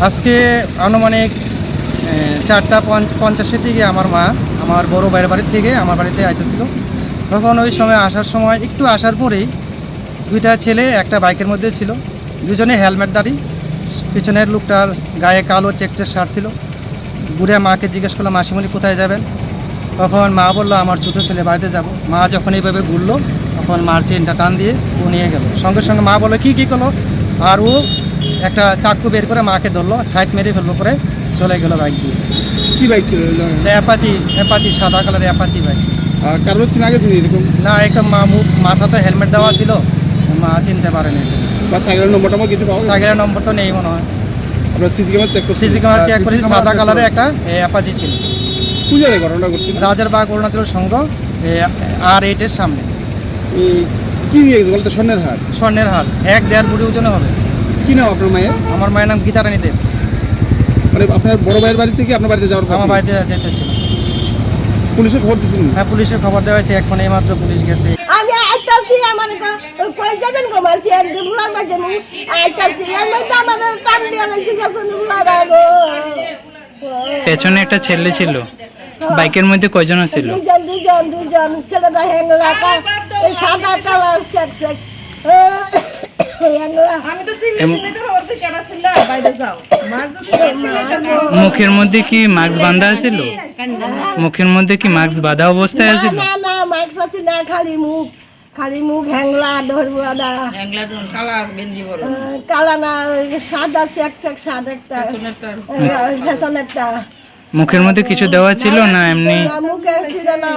আজকে আনুমানিক 4:50 দিকে আমার মা আমার বড় ভাইয়ের বাড়ি থেকে আমার বাড়িতে আইতেছিল। তখন ওই সময় আসার সময় একটু আসার পরেই দুইটা ছেলে একটা বাইকের মধ্যে ছিল, দুজনে হেলমেটধারী। পিছনের লোকটার গায়ে কালো চেকচেক শার্ট ছিল। ঘুরে মাকে জিজ্ঞেস করলাম, মাসিমণি কোথায় যাবেন? তখন মা বললো, আমার ছোটো ছেলে বাড়িতে যাব। মা যখন এইভাবে ঘুরলো তখন মার চেনটা টান দিয়ে ও নিয়ে গেল। সঙ্গে সঙ্গে মা বললো কী করলো, আর ও একটা চাকু বের করে মাকে ধরলো, ঠাইট মেরে ফেলবো, করে চলে গেল বাইক দিয়ে। কি বাইক ছিল? অ্যাপাচি সাদা কালারের অ্যাপাচি বাইক। আর কারোর চিনা গেছে এরকম? না, একটা মাথাতে হেলমেট দেওয়া ছিল, মা চিনতে পারেনি। বা সাইকেলের নম্বরটা কিছু পাওয়া গেছে? সাইকেলের নম্বর তো নেই মনে হয়। আপনার সিসি ক্যামেরা চেক করছি? সিসি ক্যামেরা চেক করেছি, সাদা কালারের একটা অ্যাপাচি ছিল। কোন জায়গায় ঘটনাটা করছিল? রাজারবাগ অরুণাচল সংঘ R8-এর সামনে। কি নিয়ে গেছে বলতে? স্বর্ণের হার? স্বর্ণের হার 1.5 কোটি ওজনে হবে। কি নাম আপনার মায়ের? আমার মায়ের নাম গীতারানী দেব। মানে আপনার বড় ভাইয়ের বাড়ি থেকে আপনার বাড়িতে যাওয়ার পথে? আমার বাড়িতে যেতেছিল। পুলিশে খবর দিয়েছিলেন? হ্যাঁ, পুলিশে খবর দেওয়া হয়েছে, এখন এইমাত্র পুলিশ গেছে। আমি আইতাছি, আমার কই যাবেন গো মারছি আর বুলার মাঝে মু আইতাছি, এর মধ্যে আমাদের টান দিয়ে লাইছি গেছে বুলার গো। পেছনে একটা ছেলে ছিল, বাইকের মধ্যে কয়জন ছিল? দুজন ছেলেটা হ্যাংলা এই সাদা কালার চেক চেক মুখের মধ্যে কি মাস্ক বাঁধা ছিল? মুখের মধ্যে কি মাস্ক বাঁধা অবস্থায় আছিল? না না, মাস্ক আছে না, খালি মুখ হ্যাংলা ধরবো না, কালা না, সাদা চেক চেক সাদা একটা ফ্যাশন একটা। মুখের মধ্যে কিছু দেওয়া ছিল না এমনি? মুখে ছিল না।